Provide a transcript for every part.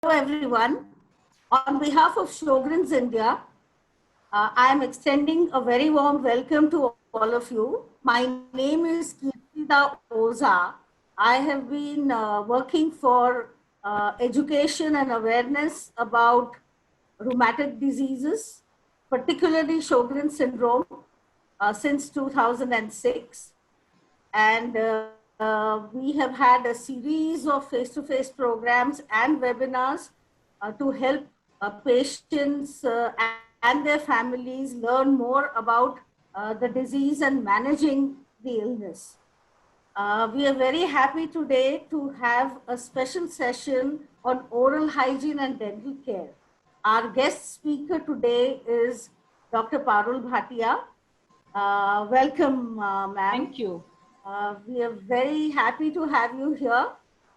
everyone. On behalf of Sjogren's India, I am extending a very warm welcome to all of you. My name is Kirtida Oza. I have been working for education and awareness about rheumatic diseases, particularly Sjogren's syndrome, since 2006. And we have had a series of face-to-face programs and webinars to help patients and their families learn more about the disease and managing the illness. We are very happy today to have a special session on oral hygiene and dental care. Our guest speaker today is Dr. Parul Bhatia. Welcome, ma'am. Thank you. We are very happy to have you here.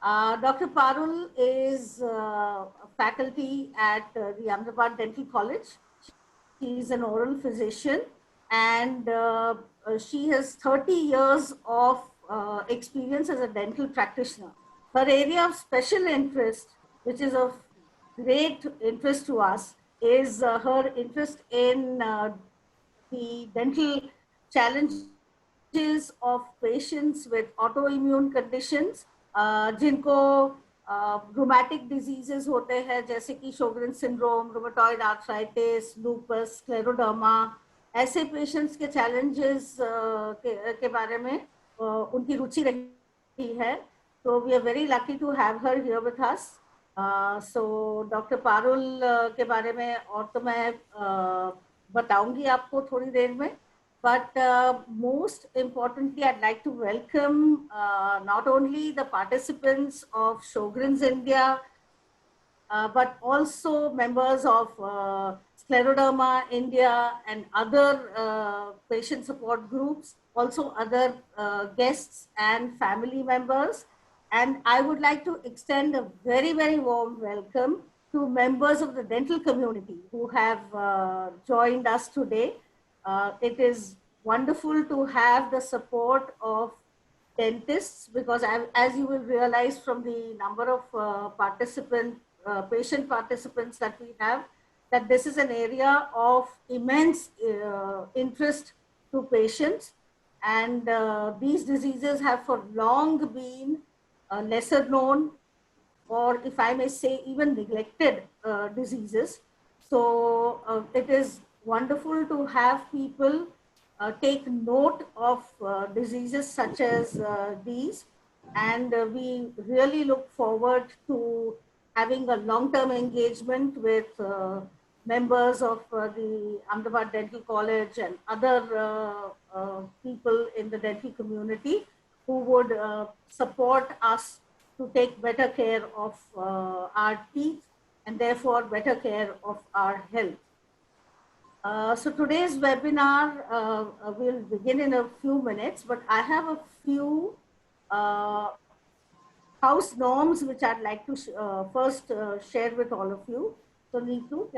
Dr. Parul is a faculty at the Ahmedabad Dental College. She is an oral physician and she has 30 years of experience as a dental practitioner. Her area of special interest, which is of great interest to us, is her interest in the dental challenges of patients with autoimmune conditions, जिनको rheumatic diseases होते हैं जैसे कि Sjogren's syndrome, rheumatoid arthritis, lupus, scleroderma, ऐसे patients के challenges के बारे में उनकी रुचि रही है. So we are very lucky to have her here with us. So Dr. Parul के बारे में और तो मैं बताऊंगी आपको थोड़ी देर में. But most importantly, I'd like to welcome not only the participants of Sjogren's India, but also members of Scleroderma India and other patient support groups, also other guests and family members. And I would like to extend a very, very warm welcome to members of the dental community who have joined us today. It is wonderful to have the support of dentists because as you will realize from the number of patient participants that we have, that this is an area of immense interest to patients. And these diseases have for long been lesser known, or if I may say, even neglected diseases. So it is wonderful to have people take note of diseases such as these. And we really look forward to having a long-term engagement with members of the Ahmedabad Dental College and other people in the dental community who would support us to take better care of our teeth and therefore better care of our health. So today's webinar will begin in a few minutes, but I have a few house norms which I'd like to first share with all of you. So Neetu,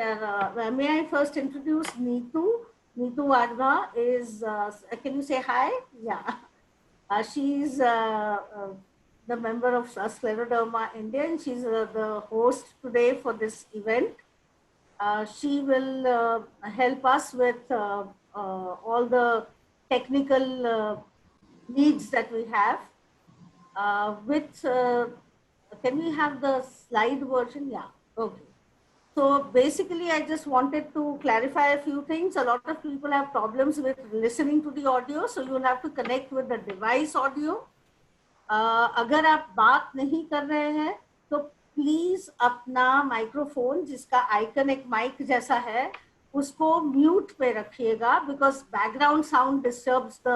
may I first introduce Neetu? Neetu Wadhwa is, can you say hi? Yeah. She's the member of Scleroderma India, and she's the host today for this event. She will help us with all the technical needs that we have. Can we have the slide version? Yeah, okay. So basically, I just wanted to clarify a few things. A lot of people have problems with listening to the audio, so you'll have to connect with the device audio. अगर आप बात नहीं कर रहे हैं तो please अपना microphone जिसका आइकन एक माइक जैसा है उसको म्यूट पे रखिएगा because background sound disturbs the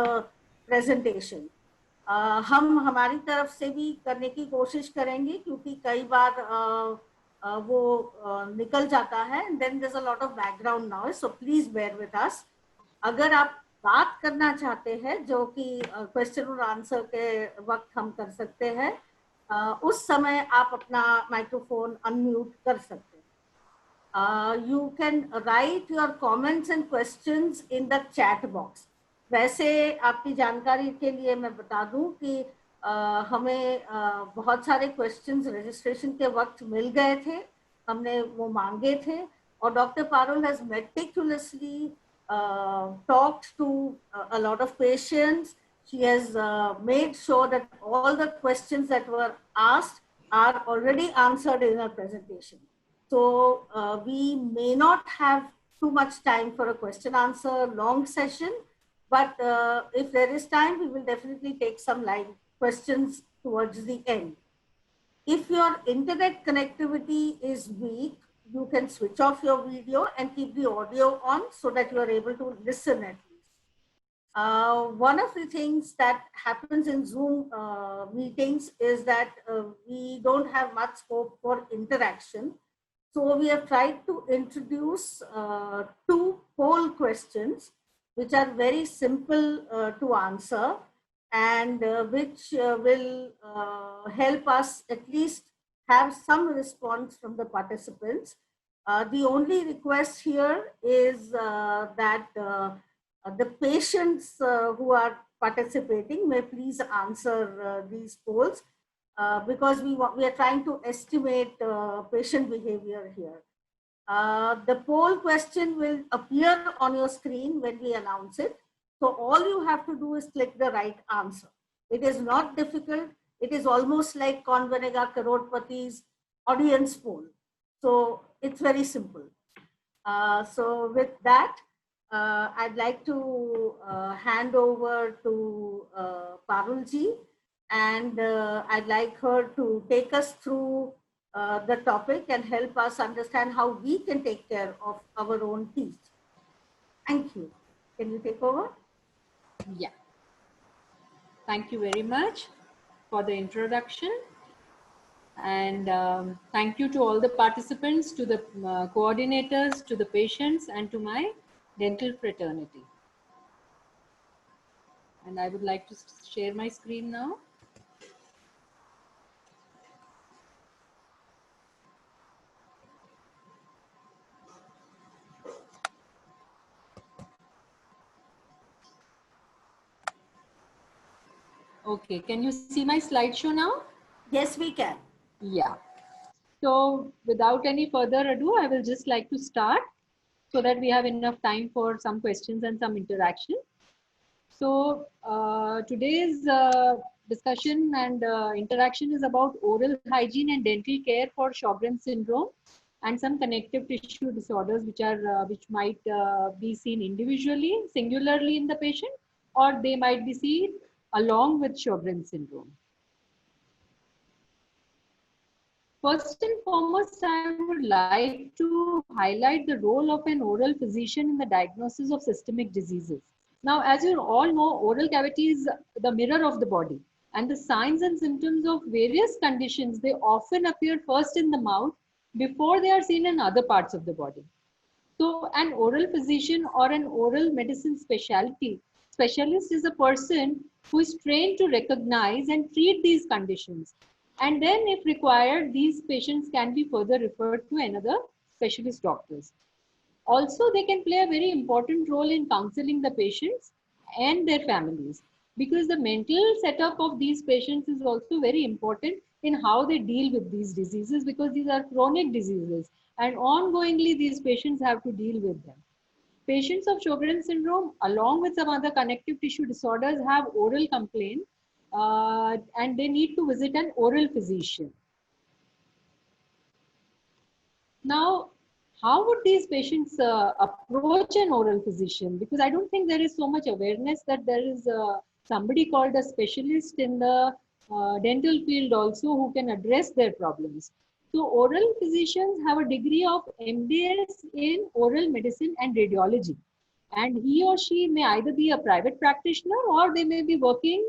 presentation. हम हमारी तरफ से भी करने की कोशिश करेंगे क्योंकि कई बार वो निकल जाता है and then there is a lot of background noise, so please bear with us. अगर आप बात करना चाहते हैं जो कि क्वेश्चन और आंसर के वक्त हम कर सकते हैं, उस समय आप अपना माइक्रोफोन अनम्यूट कर सकते हैं. You can write your comments and questions in the chat box. वैसे आपकी जानकारी के लिए मैं बता दूं कि हमें बहुत सारे क्वेश्चंस रजिस्ट्रेशन के वक्त मिल गए थे हमने वो मांगे थे, और Dr. Parul has meticulously talked to a lot of patients. She has made sure that all the questions that were asked are already answered in her presentation. So we may not have too much time for a question answer long session, but if there is time, we will definitely take some live questions towards the end. If your internet connectivity is weak, you can switch off your video and keep the audio on so that you are able to listen at least. One of the things that happens in Zoom meetings is that we don't have much scope for interaction. So we have tried to introduce 2 poll questions, which are very simple to answer, and which will help us at least have some response from the participants. The only request here is that the patients who are participating may please answer these polls, because we are trying to estimate patient behavior here. The poll question will appear on your screen when we announce it. So all you have to do is click the right answer. It is not difficult. It is almost like Kaun Banega Crorepati's audience poll. So it's very simple. So with that, I'd like to hand over to Parulji, and I'd like her to take us through the topic and help us understand how we can take care of our own teeth. Thank you. Can you take over? Yeah. Thank you very much for the introduction. And thank you to all the participants, to the coordinators, to the patients, and to my dental fraternity. And I would like to share my screen now. Okay, can you see my slideshow now? Yes, we can. Yeah. So without any further ado, I will just like to start so that we have enough time for some questions and some interaction. So today's discussion and interaction is about oral hygiene and dental care for Sjogren's syndrome and some connective tissue disorders which might be seen individually, singularly in the patient, or they might be seen along with Sjogren's syndrome. First and foremost, I would like to highlight the role of an oral physician in the diagnosis of systemic diseases. Now, as you all know, oral cavity is the mirror of the body, and the signs and symptoms of various conditions, they often appear first in the mouth before they are seen in other parts of the body. So an oral physician or an oral medicine specialist is a person who is trained to recognize and treat these conditions. And then if required, these patients can be further referred to another specialist doctors. Also, they can play a very important role in counseling the patients and their families, because the mental setup of these patients is also very important in how they deal with these diseases, because these are chronic diseases and ongoingly these patients have to deal with them. Patients of Sjogren's syndrome, along with some other connective tissue disorders, have oral complaint and they need to visit an oral physician. Now, how would these patients approach an oral physician? Because I don't think there is so much awareness that there is somebody called a specialist in the dental field also who can address their problems. So oral physicians have a degree of MDS in oral medicine and radiology. And he or she may either be a private practitioner or they may be working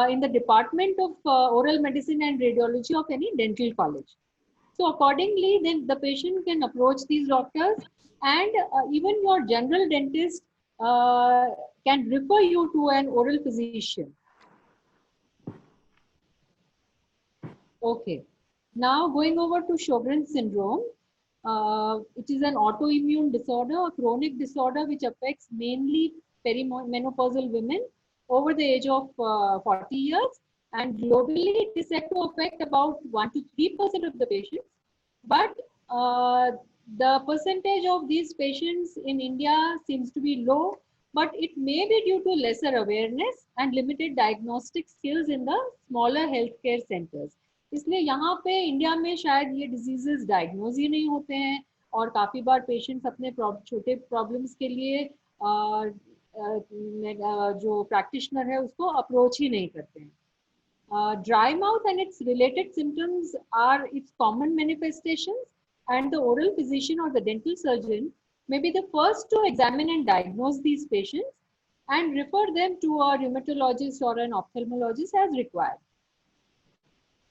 in the department of oral medicine and radiology of any dental college. So accordingly, then the patient can approach these doctors, and even your general dentist can refer you to an oral physician. Okay. Now going over to Sjogren's syndrome, it is an autoimmune disorder, a chronic disorder which affects mainly perimenopausal women over the age of 40 years. And globally, it is said to affect about 1 to 3% of the patients. But The percentage of these patients in India seems to be low, but it may be due to lesser awareness and limited diagnostic skills in the smaller healthcare centers. इसलिए यहाँ पे India में शायद ये diseases diagnose ही नहीं होते हैं और काफ़ी बार पेशेंट्स अपने छोटे प्रॉब्लम्स के लिए जो प्रैक्टिशनर है उसको अप्रोच ही नहीं करते हैं. Dry mouth and its related symptoms are its common manifestations, and the oral physician or the dental surgeon may be the first to examine and diagnose these patients and refer them to a rheumatologist or an ophthalmologist as required.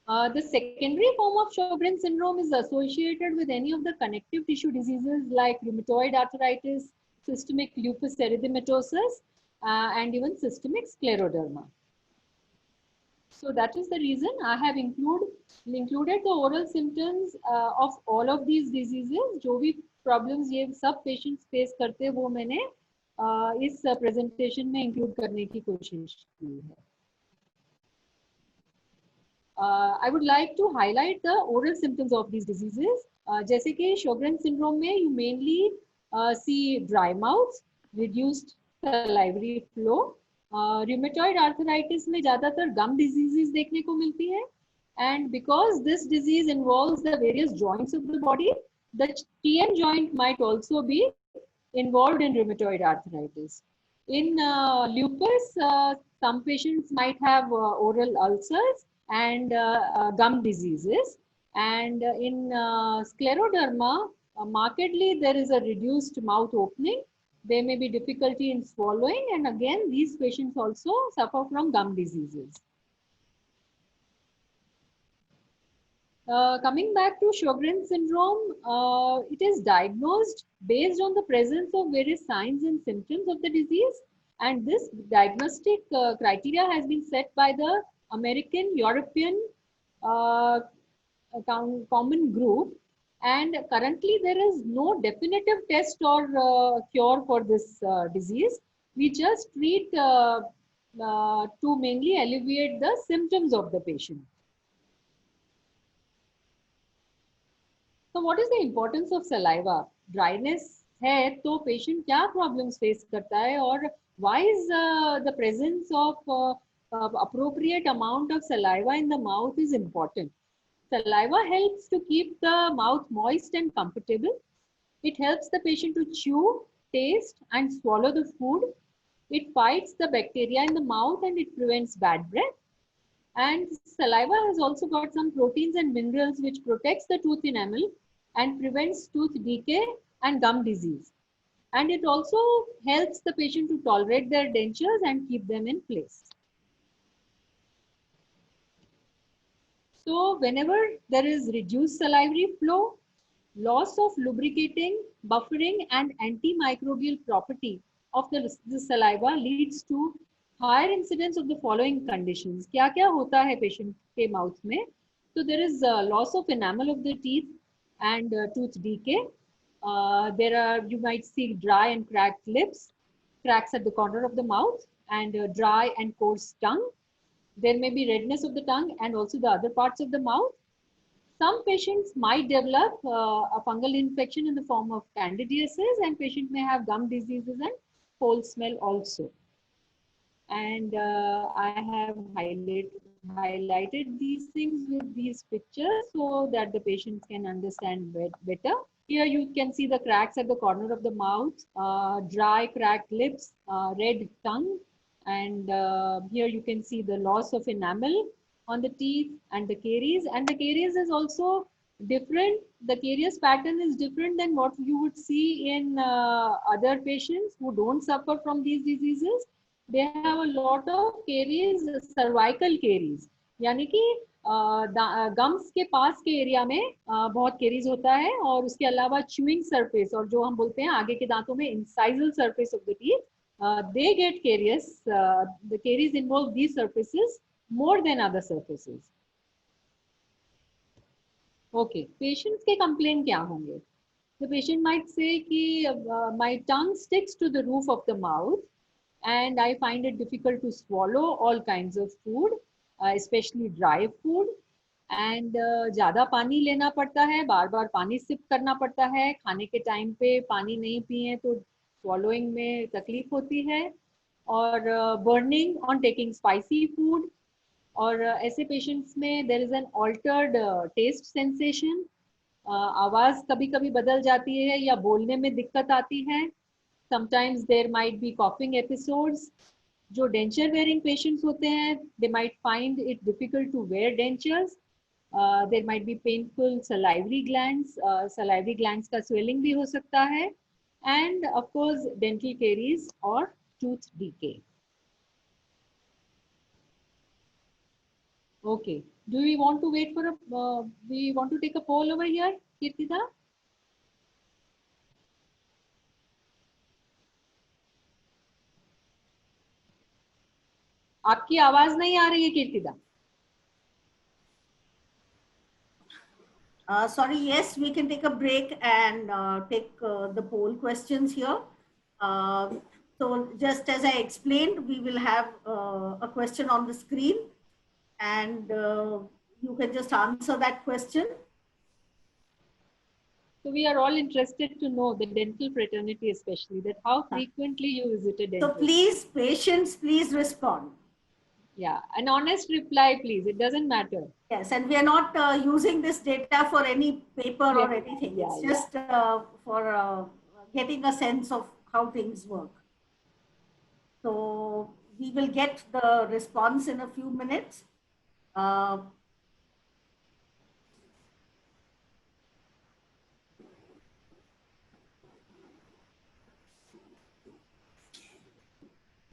The secondary form of Sjogren's syndrome is associated with any of the connective tissue diseases like rheumatoid arthritis, systemic lupus erythematosus, and even systemic scleroderma. So that is the reason I have included the oral symptoms of all of these diseases. जो भी problems ये सब patients face करते हैं वो मैंने इस presentation में include करने की कोशिश की है. I would like to highlight the oral symptoms of these diseases. जैसे कि Sjogren's syndrome में you mainly see dry mouth, reduced salivary flow. Rheumatoid arthritis में ज़्यादातर gum diseases देखने को मिलती है, and because this disease involves the various joints of the body, the TM joint might also be involved in rheumatoid arthritis. In lupus, some patients might have oral ulcers and gum diseases, and in scleroderma, markedly there is a reduced mouth opening. There may be difficulty in swallowing, and again these patients also suffer from gum diseases. Coming back to Sjogren's syndrome, it is diagnosed based on the presence of various signs and symptoms of the disease, and this diagnostic criteria has been set by the American European Common Group, and currently there is no definitive test or cure for this disease. We just treat to mainly alleviate the symptoms of the patient. So what is the importance of saliva? Dryness है तो patient क्या problems face करता है और why is the presence of appropriate amount of saliva in the mouth is important. Saliva helps to keep the mouth moist and comfortable. It helps the patient to chew, taste, and swallow the food. It fights the bacteria in the mouth and it prevents bad breath. And saliva has also got some proteins and minerals which protects the tooth enamel and prevents tooth decay and gum disease. And it also helps the patient to tolerate their dentures and keep them in place. So whenever there is reduced salivary flow, loss of lubricating, buffering, and antimicrobial property of the saliva leads to higher incidence of the following conditions. क्या क्या होता है patient के mouth में? So there is loss of enamel of the teeth and tooth decay. You might see dry and cracked lips, cracks at the corner of the mouth, and dry and coarse tongue. There may be redness of the tongue and also the other parts of the mouth. Some patients might develop a fungal infection in the form of candidiasis, and patient may have gum diseases and foul smell also. And I have highlighted these things with these pictures so that the patients can understand better. Here you can see the cracks at the corner of the mouth, dry cracked lips, red tongue, and here you can see the loss of enamel on the teeth and the caries. And the caries is also different. The caries pattern is different than what you would see in other patients who don't suffer from these diseases. They have a lot of caries, cervical caries, यानी कि gums के पास के area में बहुत caries होता है, और उसके अलावा च्यूइंग सरफेस और जो हम बोलते हैं आगे के दांतों में incisal surface of the teeth, they get caries. The caries involve these surfaces more than other surfaces. Okay, patients के complaint क्या होंगे? The patient might say कि my tongue sticks to the roof of the mouth and I find it difficult to swallow all kinds of food, especially dry food. And ज़्यादा पानी लेना पड़ता है, बार बार पानी सिप करना पड़ता है, खाने के टाइम पे पानी नहीं पिए तो swallowing में तकलीफ होती है, और burning on taking spicy food, और ऐसे पेशेंट्स में there is an altered taste sensation, आवाज़ कभी कभी बदल जाती है या बोलने में दिक्कत आती है, sometimes there might be coughing episodes. जो डेंचर वेयरिंग पेशेंट्स होते हैं, they might find it difficult to wear dentures, there might be painful salivary glands, salivary glands का स्वेलिंग भी हो सकता है, and of course dental caries और tooth decay. Okay. Do we want to wait for a, we want to take a poll over here, Kirtida? आपकी आवाज नहीं आ रही है Kirtida. Sorry, yes, we can take a break and take the poll questions here. So just as I explained, we will have a question on the screen, and you can just answer that question. So we are all interested to know, the dental fraternity especially, that how frequently you visited dentist. So please, patients, please respond. Yeah, an honest reply, please. It doesn't matter. Yes, and we are not using this data for any paper or anything. Yeah, it's just for getting a sense of how things work. So we will get the response in a few minutes.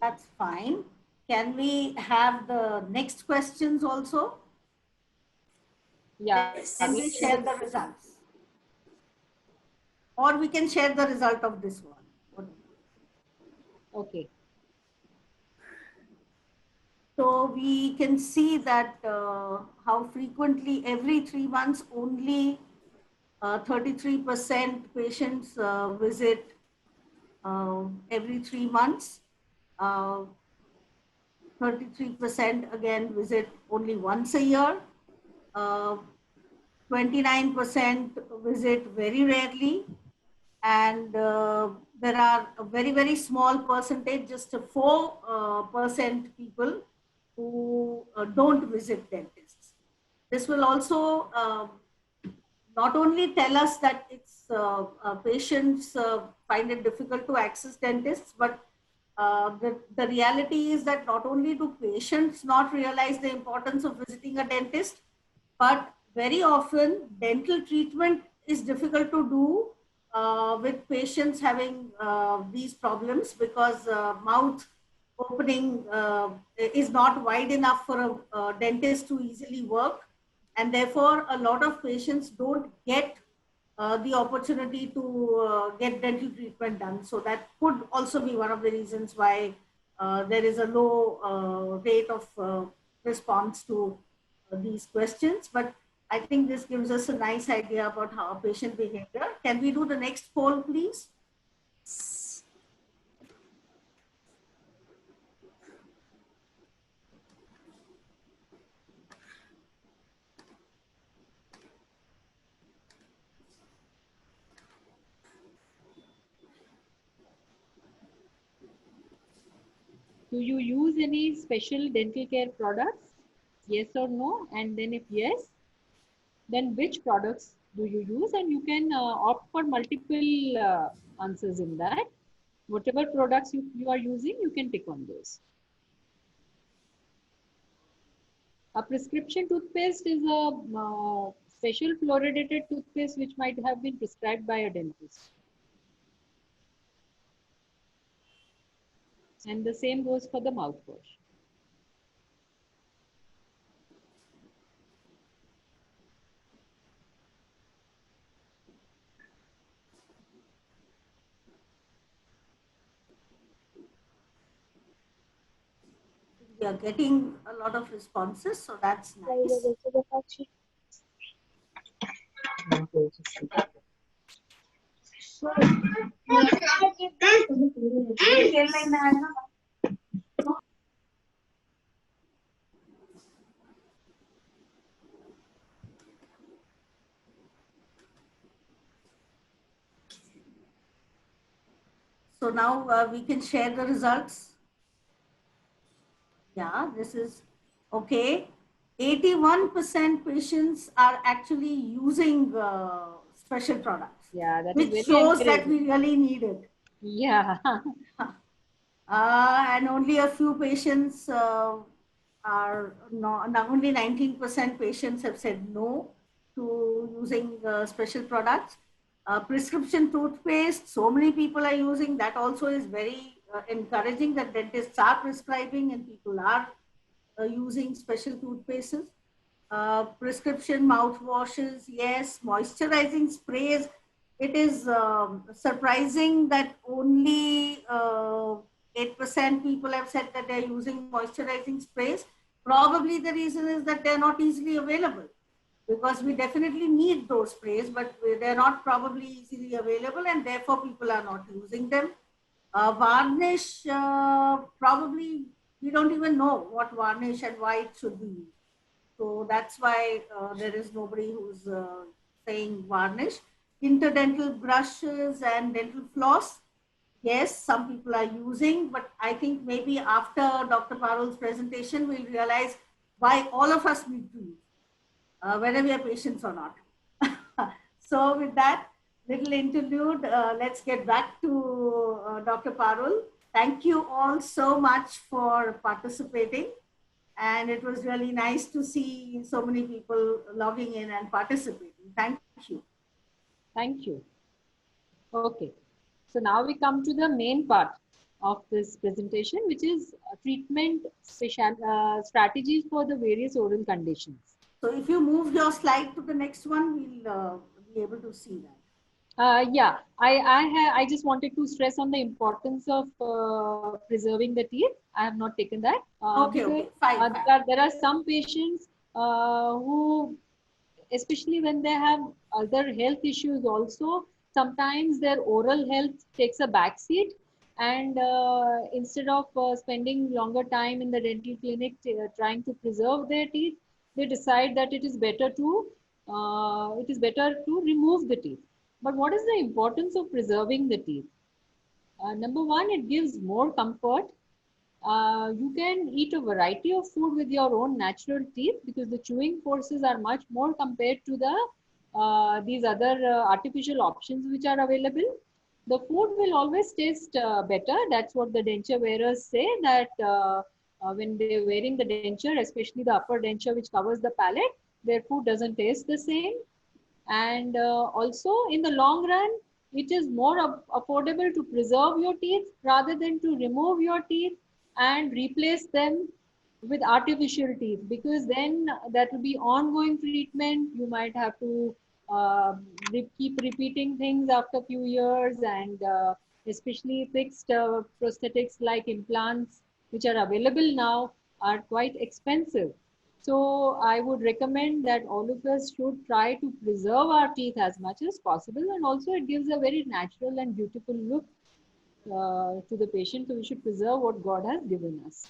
That's fine. Can we have the next questions also? Yeah. Can we share the results? Or we can share the result of this one. Okay. So we can see that how frequently every 3 months only 33% patients visit every 3 months. 33% again visit only once a year. 29% visit very rarely. And there are a very, very small percentage, just 4% people who don't visit dentists. This will also not only tell us that it's patients find it difficult to access dentists, but the reality is that not only do patients not realize the importance of visiting a dentist, but very often dental treatment is difficult to do with patients having these problems, because mouth opening is not wide enough for a dentist to easily work, and therefore a lot of patients don't get the opportunity to get dental treatment done. So that could also be one of the reasons why there is a low rate of response to these questions. But I think this gives us a nice idea about how patient behavior. Can we do the next poll, please? Do you use any special dental care products? Yes or no? And then if yes, then which products do you use? And you can opt for multiple answers in that. Whatever products you are using, you can pick on those. A prescription toothpaste is a special fluoridated toothpaste which might have been prescribed by a dentist. And the same goes for the mouthwash. We are getting a lot of responses, so that's nice. So now we can share the results. Yeah, this is okay. 81% patients are actually using special products, Yeah, that is which very shows that encouraging. we really need it. Yeah. And only a few patients are not only 19% patients have said no to using special products. Prescription toothpaste, so many people are using that, also is very encouraging that dentists are prescribing and people are using special toothpastes. Prescription mouthwashes, yes. Moisturizing sprays, it is surprising that only 8% people have said that they're using moisturizing sprays. Probably the reason is that they're not easily available, because we definitely need those sprays, but they're not probably easily available and therefore people are not using them. Varnish, probably we don't even know what varnish and why it should be used. So that's why there is nobody who's saying varnish. Interdental brushes and dental floss, yes, some people are using, but I think maybe after Dr. Parul's presentation, we'll realize why all of us need to use, whether we are patients or not. So with that little interlude, let's get back to Dr. Parul. Thank you all so much for participating. And it was really nice to see so many people logging in and participating. Thank you. Thank you. Okay. So now we come to the main part of this presentation, which is treatment strategies for the various oral conditions. So if you move your slide to the next one, we'll be able to see that. Yeah, I just wanted to stress on the importance of preserving the teeth. I have not taken that. Okay, Because okay, fine, fine. there are some patients who, especially when they have other health issues also, sometimes their oral health takes a backseat, and instead of spending longer time in the dental clinic trying to preserve their teeth, they decide that it is better to remove the teeth. But what is the importance of preserving the teeth? Number one, it gives more comfort. You can eat a variety of food with your own natural teeth because the chewing forces are much more compared to these other artificial options which are available. The food will always taste better. That's what the denture wearers say, that when they're wearing the denture, especially the upper denture which covers the palate, their food doesn't taste the same. And also in the long run, it is more affordable to preserve your teeth rather than to remove your teeth and replace them with artificial teeth, because then that will be ongoing treatment. You might have to keep repeating things after a few years, and especially fixed prosthetics like implants which are available now are quite expensive. So I would recommend that all of us should try to preserve our teeth as much as possible, and also it gives a very natural and beautiful look to the patient. So we should preserve what God has given us.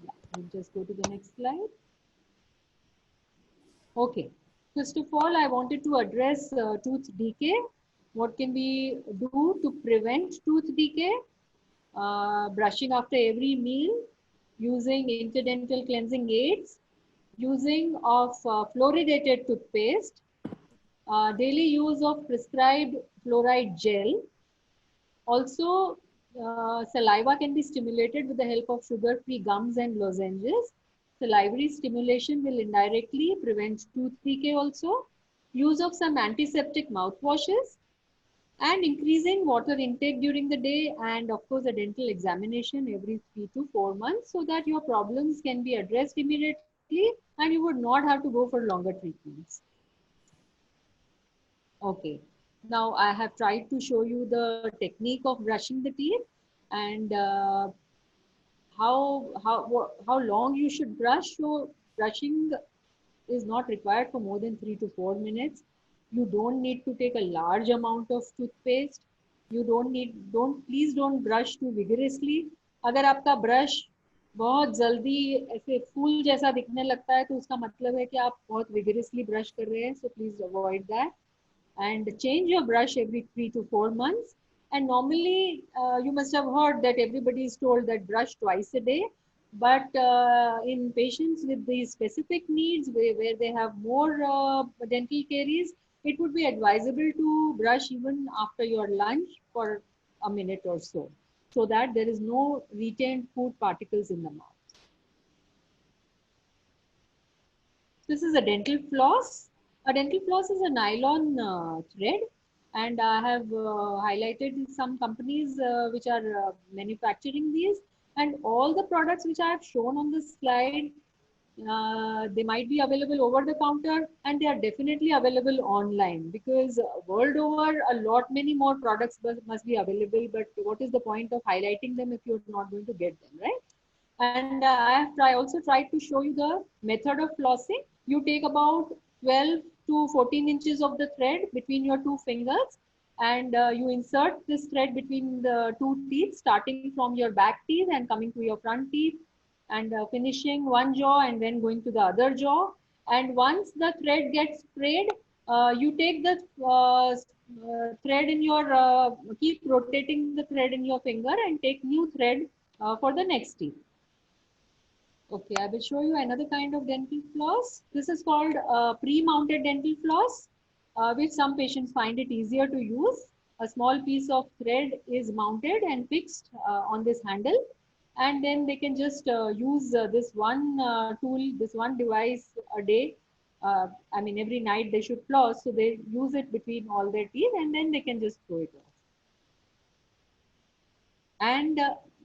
Yeah, we'll just go to the next slide. Okay. First of all, I wanted to address tooth decay. What can we do to prevent tooth decay? Brushing after every meal, using interdental cleansing aids, using of fluoridated toothpaste, daily use of prescribed fluoride gel. Also, saliva can be stimulated with the help of sugar-free gums and lozenges. Salivary stimulation will indirectly prevent tooth decay also. Use of some antiseptic mouthwashes, and increasing water intake during the day, and of course a dental examination every 3 to 4 months, so that your problems can be addressed immediately and you would not have to go for longer treatments. Okay, now I have tried to show you the technique of brushing the teeth, and how long you should brush. So brushing is not required for more than 3 to 4 minutes. You don't need to take a large amount of toothpaste. You don't please don't brush too vigorously. अगर आपका brush बहुत जल्दी ऐसे फूल जैसा दिखने लगता है, तो उसका मतलब है कि आप बहुत विगरसली ब्रश कर रहे हैं. So please avoid that and change your brush every 3 to 4 months. And normally, you must have heard that everybody is told that brush twice a day. But in patients with these specific needs, where they have more dental caries, it would be advisable to brush even after your lunch for a minute or so, so that there is no retained food particles in the mouth. This is a dental floss. A dental floss is a nylon thread, and I have highlighted some companies which are manufacturing these. And all the products which I have shown on the slide, they might be available over the counter, and they are definitely available online, because world over a lot many more products must be available. But what is the point of highlighting them if you're not going to get them, right? And I also tried to show you the method of flossing. You take about 12 to 14 inches of the thread between your two fingers, and you insert this thread between the two teeth, starting from your back teeth and coming to your front teeth, and finishing one jaw and then going to the other jaw. And once the thread gets sprayed, you take the thread in your, keep rotating the thread in your finger and take new thread for the next teeth. Okay, I will show you another kind of dental floss. This is called pre-mounted dental floss, which some patients find it easier to use. A small piece of thread is mounted and fixed on this handle, and then they can just use this one tool, this one device a day. I mean, every night they should floss, so they use it between all their teeth, and then they can just throw it off. And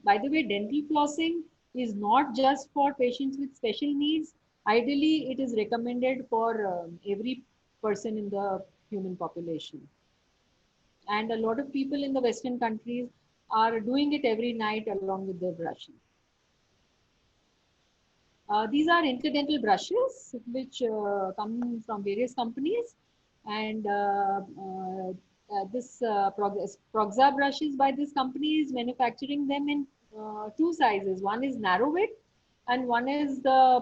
by the way, dental flossing is not just for patients with special needs. Ideally, it is recommended for every person in the human population. And a lot of people in the Western countries are doing it every night along with their brushing. These are interdental brushes which come from various companies, and this Proxa brushes by this company is manufacturing them in two sizes. One is narrow width and one is the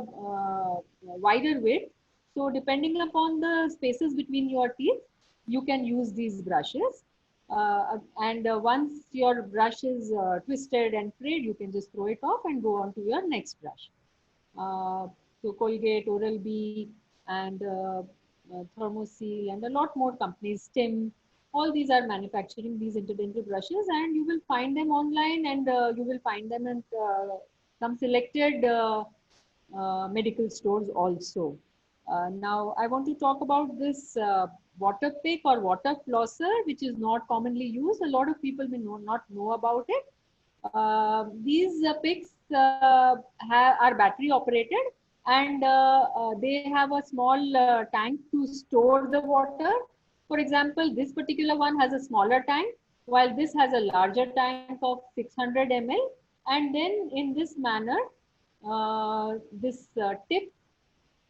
wider width. So depending upon the spaces between your teeth, you can use these brushes. And once your brush is twisted and frayed, you can just throw it off and go on to your next brush. uh, so Colgate, Oral-B, and Thermoseal, and a lot more companies, Stim. All these are manufacturing these interdental brushes, and you will find them online, and you will find them in some selected medical stores also. Now, I want to talk about this water pick or water flosser, which is not commonly used. A lot of people may not know about it. These picks are battery operated, and they have a small tank to store the water. For example, this particular one has a smaller tank, while this has a larger tank of 600 ml. And then in this manner, this tip,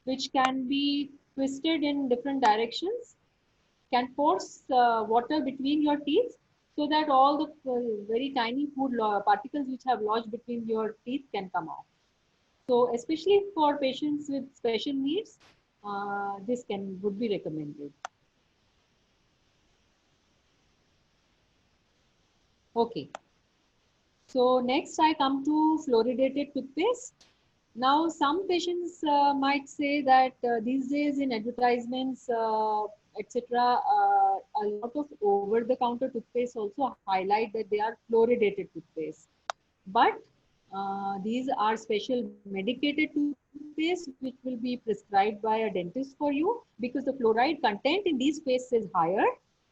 which can be twisted in different directions, can force water between your teeth, so that all the very tiny food particles which have lodged between your teeth can come out. So especially for patients with special needs, this would be recommended. Okay. So next I come to fluoridated toothpaste. Now some patients might say that these days in advertisements, etc., a lot of over-the-counter toothpaste also highlight that they are fluoridated toothpaste. But these are special medicated toothpaste which will be prescribed by a dentist for you, because the fluoride content in these pastes is higher.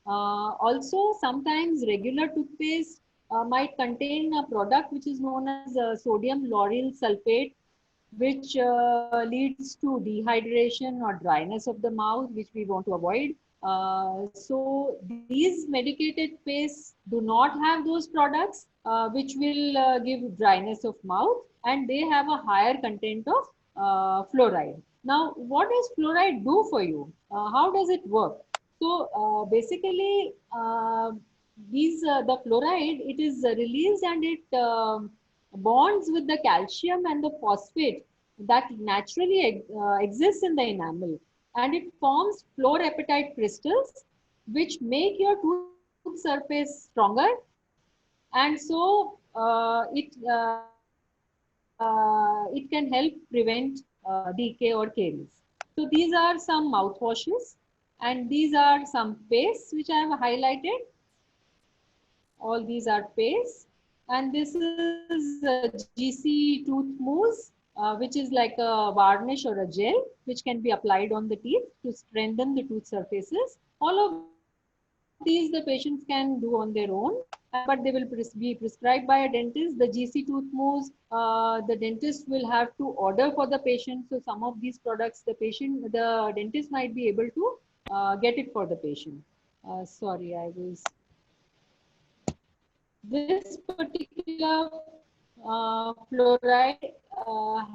Also, sometimes regular toothpaste might contain a product which is known as sodium lauryl sulfate, which leads to dehydration or dryness of the mouth, which we want to avoid. So these medicated pastes do not have those products which will give dryness of mouth, and they have a higher content of fluoride. Now, what does fluoride do for you? How does it work? So basically, the fluoride, it is released, and it bonds with the calcium and the phosphate that naturally exists in the enamel, and it forms fluorapatite crystals which make your tooth surface stronger, and so it can help prevent decay or caries. So these are some mouthwashes, and these are some pastes which I have highlighted. All these are pastes, and this is GC tooth mousse, which is like a varnish or a gel, which can be applied on the teeth to strengthen the tooth surfaces. All of these the patients can do on their own, but they will be prescribed by a dentist. The GC tooth mousse, the dentist will have to order for the patient. So some of these products, the dentist might be able to get it for the patient. Sorry, I was. This particular fluoride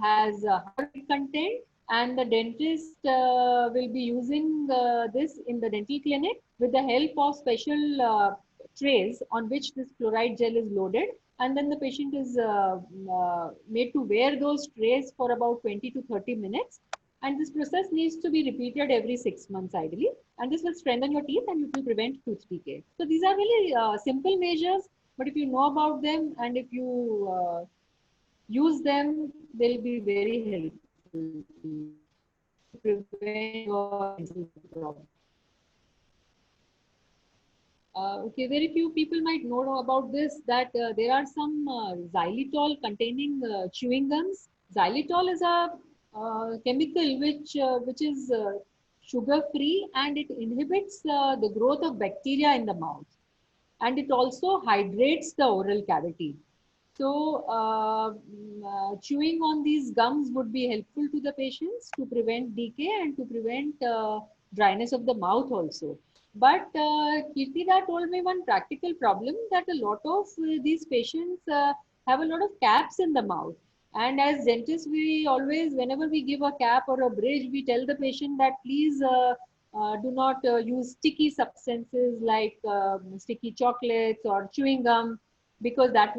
has a high fluoride content, and the dentist will be using this in the dental clinic with the help of special trays on which this fluoride gel is loaded, and then the patient is made to wear those trays for about 20 to 30 minutes, and this process needs to be repeated every 6 months ideally, and this will strengthen your teeth and it will prevent tooth decay. So these are really simple measures, but if you know about them and if you use them, they'll be very helpful to you to prevent your dental problem. Okay, very few people might know about this, that there are some xylitol containing chewing gums. Xylitol is a chemical which is sugar free, and it inhibits the growth of bacteria in the mouth, and it also hydrates the oral cavity. So, chewing on these gums would be helpful to the patients to prevent decay and to prevent dryness of the mouth also. But Kirtida told me one practical problem, that a lot of these patients have a lot of caps in the mouth. And as dentists, we always, whenever we give a cap or a bridge, we tell the patient that please do not use sticky substances like sticky chocolates or chewing gum, because that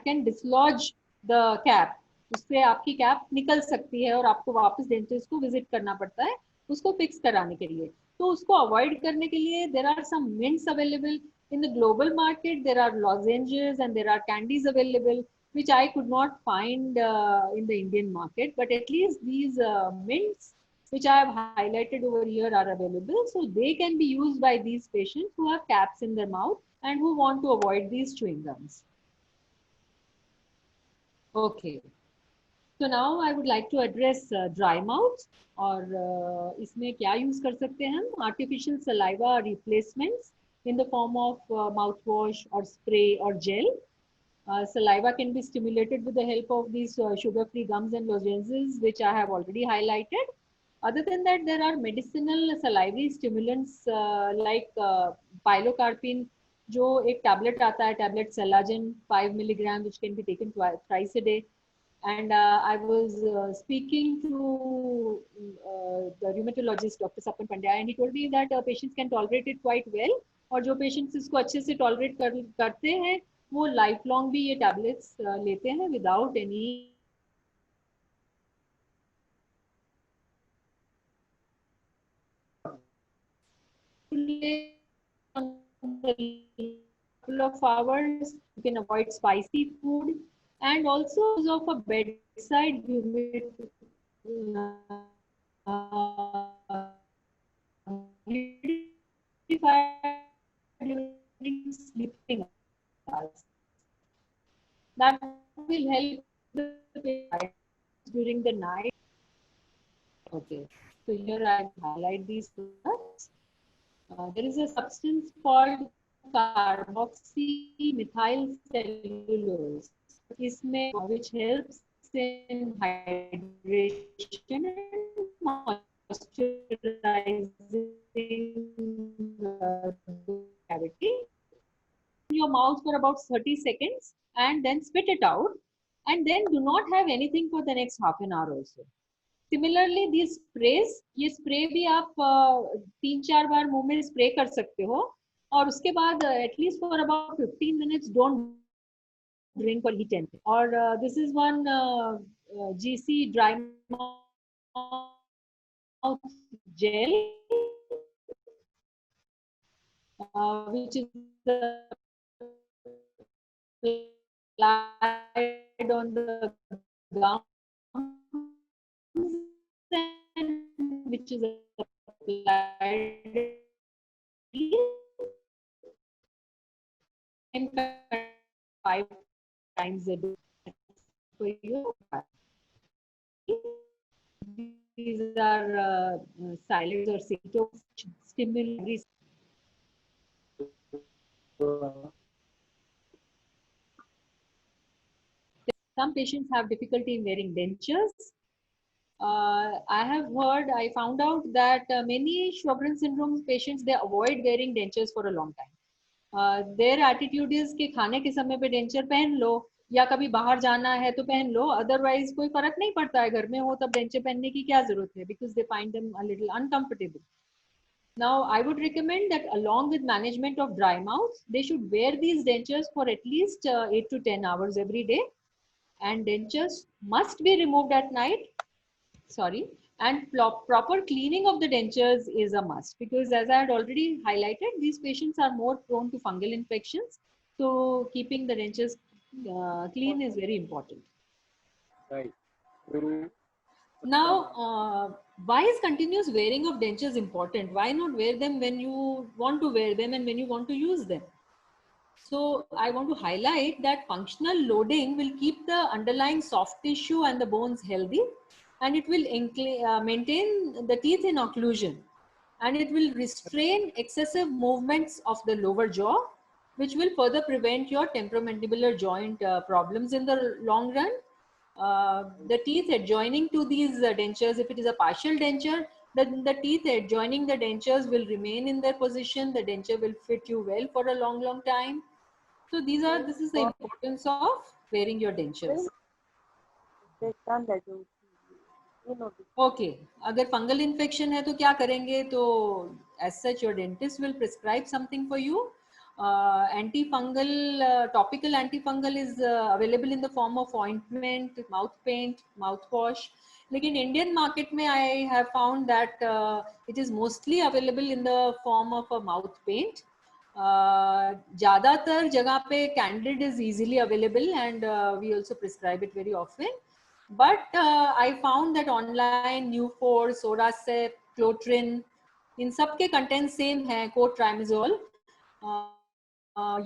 can dislodge the cap. उससे आपकी cap निकल सकती है और आपको वापस dentist को visit करना पड़ता है उसको फिक्स कराने के लिए. तो उसको अवॉइड करने के लिए there are some mints available in the global market. There are lozenges and there are candies available which I could not find in the Indian market, but at least these mints which I have highlighted over here are available. So they can be used by these patients who have caps in their mouth and who want to avoid these chewing gums. Okay. So now I would like to address dry mouth. और इसमें क्या use कर सकते हैं हम? Artificial saliva replacements in the form of mouthwash or spray or gel. Saliva can be stimulated with the help of these sugar-free gums and lozenges, which I have already highlighted. Other than that, there are medicinal salivary stimulants like pilocarpine, जो एक tablet आता है, tablet Selagen 5 milligram, which can be taken thrice a day. And I was speaking to the rheumatologist, Dr. Sapan Pandya, and he told me that patients can tolerate it quite well. और जो patients इसको अच्छे से tolerate करते हैं, वो life long भी ये टैबलेट्स लेते हैं without any couple of hours. You can avoid spicy food, and also of a bedside during sleeping hours. That will help the patient during the night. Okay, so here I highlight these products. There is a substance called carboxymethyl cellulose, which helps in hydration and moisturizing the cavity. Your mouth for about 30 seconds and then spit it out, and then do not have anything for the next half an hour also. Similarly, these sprays, ये spray भी आप 3-4 बार मुंह में spray कर सकते हो, और उसके बाद at least for about 15 minutes don't drink or eat anything. Or this is one GC dry mouth gel, which is applied on the gums and which is applied in 5 times a day for you. These are silent or stimulatory. Some patients have difficulty in wearing dentures. I found out that many Sjogren's syndrome patients, they avoid wearing dentures for a long time. Their attitude is कि खाने के समय पे denture पहन लो या कभी बाहर जाना है तो पहन लो, अदरवाइज कोई फर्क नहीं पड़ता है, घर में हो तब डेंचर पहनने की क्या जरूरत है, because they find them a little uncomfortable. Now, I would recommend that along with management of dry mouth, they should wear these dentures for at least 8 to 10 hours every day. And dentures must be removed at night. Sorry. And proper cleaning of the dentures is a must, because as I had already highlighted, these patients are more prone to fungal infections. So keeping the dentures clean is very important. Right. Now, why is continuous wearing of dentures important? Why not wear them when you want to wear them and when you want to use them? So I want to highlight that functional loading will keep the underlying soft tissue and the bones healthy, and it will maintain the teeth in occlusion, and it will restrain excessive movements of the lower jaw, which will further prevent your temporomandibular joint problems in the long run. The teeth adjoining to these dentures, if it is a partial denture, then the teeth adjoining the dentures will remain in their position. The denture will fit you well for a long time. So this is the importance of wearing your dentures. Okay, अगर fungal infection है तो क्या करेंगे? तो as such your dentist will prescribe something for you. Antifungal, topical antifungal is available in the form of ointment, mouth paint, mouthwash. लेकिन Indian market में I have found that it is mostly available in the form of a mouth paint. ज़्यादातर जगह पे Candid is easily available, and we also prescribe it very often. But I found that online Newfor, Soracep, Clotrin, इन सब के content same है, कोट्राइमेजोल,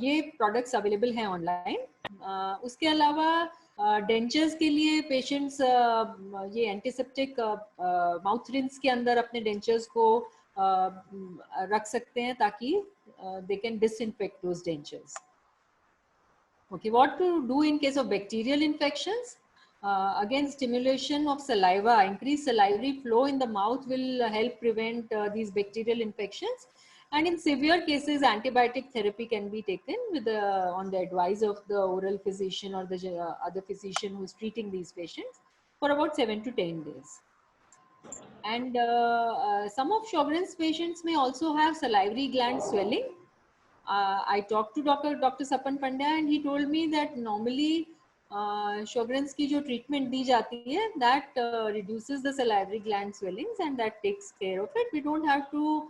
ये products available हैं online. उसके अलावा डेंचर्स के लिए पेशेंट्स ये एंटीसेप्टिक माउथ रिंस के अंदर अपने डेंचर्स को रख सकते हैं ताकि they can disinfect those dentures. Okay, what to do in case of bacterial infections? Again, stimulation of saliva, increased salivary flow in the mouth will help prevent these bacterial infections. And in severe cases, antibiotic therapy can be taken with on the advice of the oral physician or the other physician who is treating these patients for about 7 to 10 days. And some of Sjogren's patients may also have salivary gland swelling. I talked to Dr. Sapan Pandya, and he told me that normally Sjogren's की जो treatment दी जाती है, that reduces the salivary gland swellings and that takes care of it. We don't have to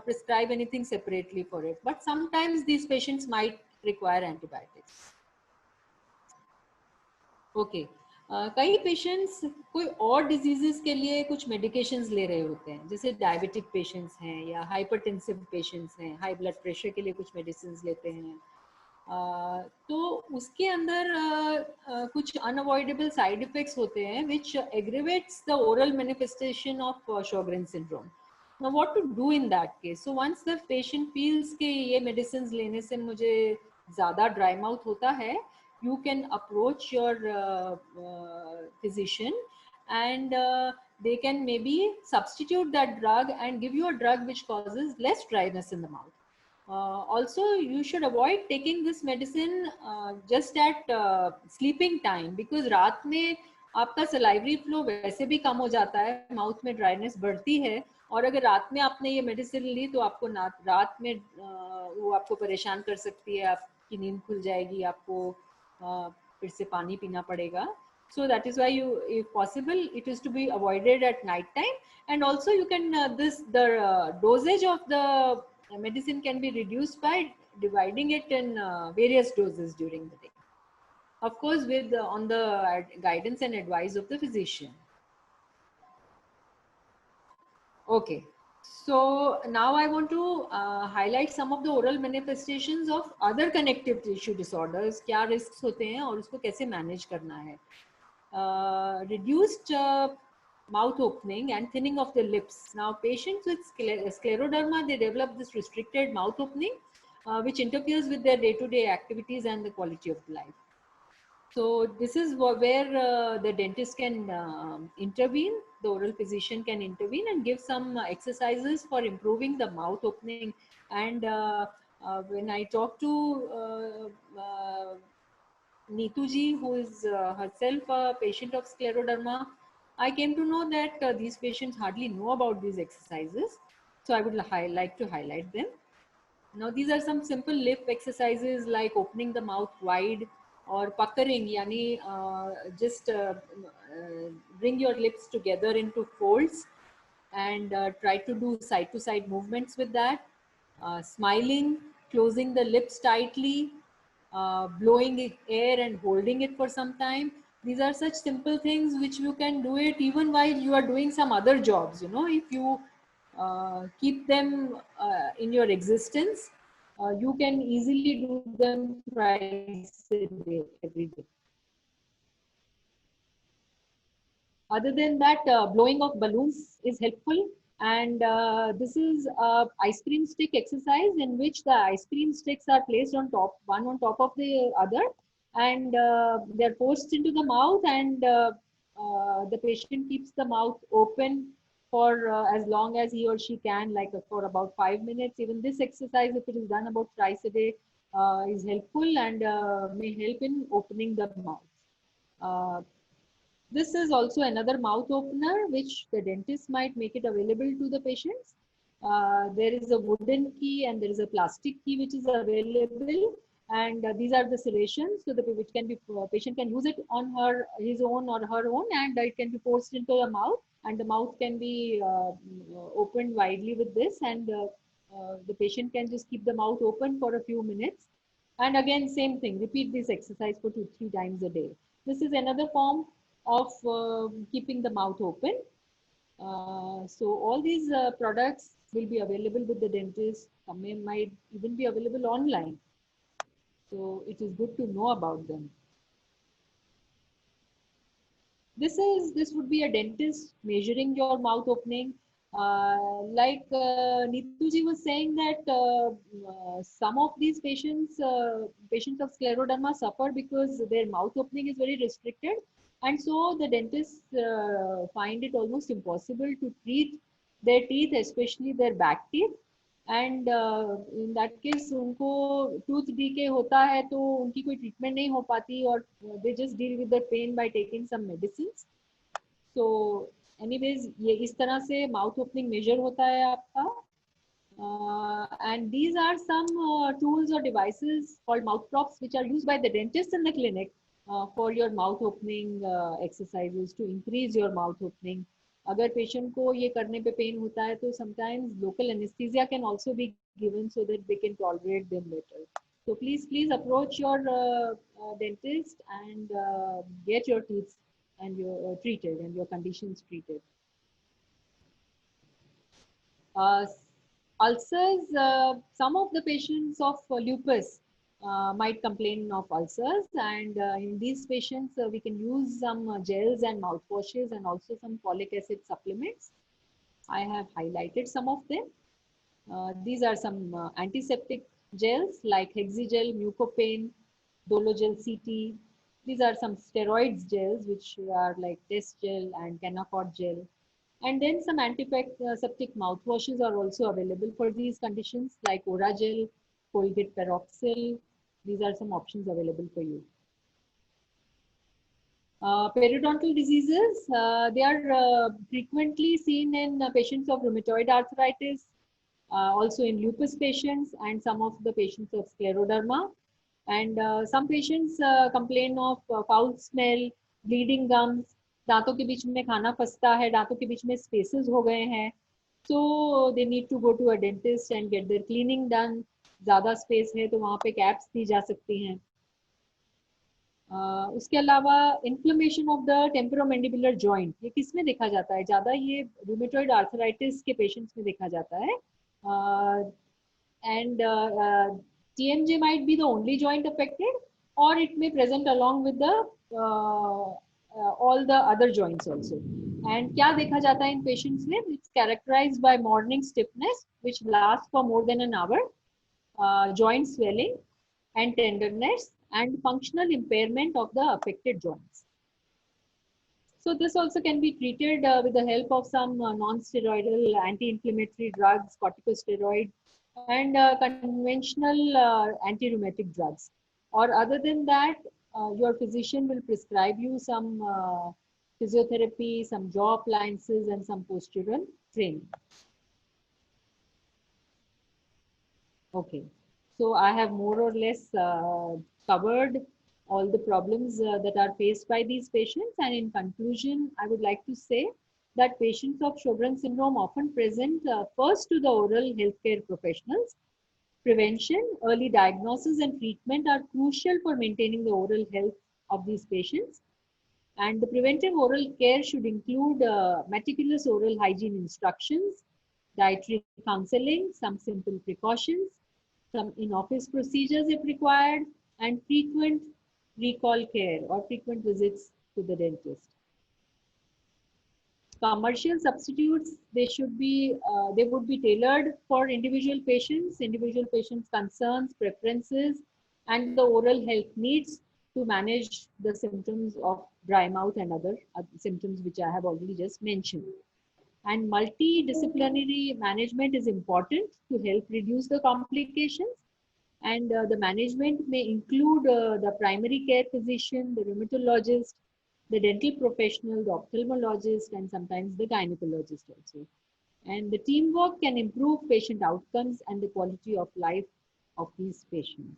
prescribe anything separately for it. But sometimes these patients might require antibiotics. Okay. कई patients कोई और diseases के लिए कुछ medications ले रहे होते हैं, जैसे डायबिटिक पेशेंट्स हैं या हाइपरटेंसिव पेशेंट्स हैं, हाई ब्लड प्रेशर के लिए कुछ मेडिसिन लेते हैं. तो उसके अंदर कुछ अनअवॉइडेबल साइड इफेक्ट्स होते हैं which aggravates the oral manifestation of Sjogren's syndrome. Now what to do in that case? So once the patient feels कि ये medicines लेने से मुझे ज़्यादा dry mouth होता है, you can approach your physician, and they can maybe substitute that drug and give you a drug which causes less dryness in the mouth. Also, you should avoid taking this medicine just at sleeping time, because रात में आपका salivary flow वैसे भी कम हो जाता है, mouth में dryness बढ़ती है, और अगर रात में आपने ये मेडिसिन ली तो आपको रात में वो आपको परेशान कर सकती है, आपकी नींद खुल जाएगी, आपको फिर से पानी पीना पड़ेगा. So that is why you, if possible, it is to be avoided at night time. And also you can the dosage of the medicine can be reduced by dividing it in various doses during the day, of course with on the guidance and advice of the physician. Okay, so now I want to highlight some of the oral manifestations of other connective tissue disorders. क्या risks होते हैं और उसको कैसे manage करना है. Reduced mouth opening and thinning of the lips. Now patients with scleroderma, they develop this restricted mouth opening which interferes with their day-to-day activities and the quality of life. So this is where the dentist can intervene, the oral physician can intervene and give some exercises for improving the mouth opening. And when I talk to Neetu ji, who is herself a patient of scleroderma, I came to know that these patients hardly know about these exercises. So I would like to highlight them. Now these are some simple lip exercises like opening the mouth wide or puckering, yani just bring your lips together into folds and try to do side to side movements with that. Smiling, closing the lips tightly, blowing air and holding it for some time. These are such simple things which you can do it even while you are doing some other jobs. You know, if you keep them in your existence, you can easily do them twice a day, every day. Other than that, blowing of balloons is helpful. And this is a ice cream stick exercise in which the ice cream sticks are placed on top, one on top of the other, and they're forced into the mouth, and the patient keeps the mouth open for as long as he or she can, like for about 5 minutes. Even this exercise, if it is done about twice a day, is helpful and may help in opening the mouth. This is also another mouth opener which the dentist might make it available to the patients. There is a wooden key and there is a plastic key which is available, and these are the serrations, so the which can be patient can use it on his own or her own, and it can be forced into the mouth, and the mouth can be opened widely with this, and the patient can just keep the mouth open for a few minutes, and again same thing, repeat this exercise for 2-3 times a day. This is another form of keeping the mouth open. So all these products will be available with the dentist. Some might even be available online. So it is good to know about them. This would be a dentist measuring your mouth opening. Like Neetu ji was saying that some of these patients of scleroderma suffer because their mouth opening is very restricted, and so the dentists find it almost impossible to treat their teeth, especially their back teeth. And in that case उनको tooth decay होता है तो उनकी कोई treatment नहीं हो पाती और they just deal with the pain by taking some medicine. So anyways ये इस तरह से माउथ ओपनिंग मेजर होता है आपका. And these are some tools or devices called mouth props which are used by the dentist in the clinic for your mouth opening exercises to increase your mouth opening. अगर patient को ये करने पे pen होता है तो sometimes local anaesthesia can also be given so that they can tolerate them better. So please approach your dentist and get your teeth and your treated and your conditions treated. Ulcers, some of the patients of lupus might complain of ulcers, and in these patients we can use some gels and mouthwashes and also some folic acid supplements. I have highlighted some of them. These are some antiseptic gels like Hexigel, Mucopain, Dologel CT. These are some steroids gels which are like Test Gel and Canacort Gel. And then some antiseptic mouthwashes are also available for these conditions like Oragel, Colgate Peroxyl. These are some options available for you. Periodontal diseases, they are frequently seen in patients of rheumatoid arthritis, also in lupus patients and some of the patients of scleroderma. And some patients complain of foul smell, bleeding gums, दांतों के बीच में खाना फंसता है, दांतों के बीच में spaces हो गए हैं, so they need to go to a dentist and get their cleaning done. ज़्यादा space है तो वहाँ पे caps दी जा सकती हैं. उसके अलावा inflammation of the temporomandibular joint, ये किस में देखा जाता है ज़्यादा? ये रूमेटॉइड आर्थराइटिस के पेशेंट्स में देखा जाता है. And TMJ might be the only joint affected, or it may present along with the all the other joints also. And क्या देखा जाता है इन पेशेंट्स में? It's characterized by morning stiffness which lasts for more than an hour, joint swelling and tenderness, and functional impairment of the affected joints. So this also can be treated with the help of some non-steroidal anti-inflammatory drugs, corticosteroid, and conventional anti-rheumatic drugs. Or other than that, your physician will prescribe you some physiotherapy, some jaw appliances, and some postural training. Okay, so I have more or less covered all the problems that are faced by these patients. And in conclusion, I would like to say that patients of Sjogren's syndrome often present first to the oral healthcare professionals. Prevention, early diagnosis, and treatment are crucial for maintaining the oral health of these patients. And the preventive oral care should include meticulous oral hygiene instructions, dietary counseling, some simple precautions, some in-office procedures if required, and frequent recall care or frequent visits to the dentist. Commercial substitutes, they would be tailored for individual patients' concerns, preferences, and the oral health needs to manage the symptoms of dry mouth and other symptoms which I have already just mentioned. And multidisciplinary management is important to help reduce the complications. And the management may include the primary care physician, the rheumatologist, the dental professional, the ophthalmologist, and sometimes the gynecologist also. And the teamwork can improve patient outcomes and the quality of life of these patients.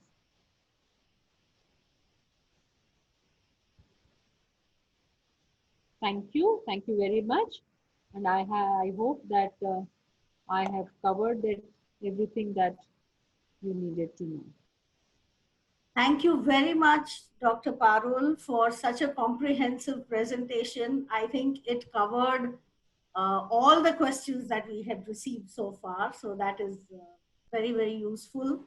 Thank you very much. And I hope that I have covered everything that you needed to know. Thank you very much, Dr. Parul, for such a comprehensive presentation. I think it covered all the questions that we had received so far. So that is very, very useful.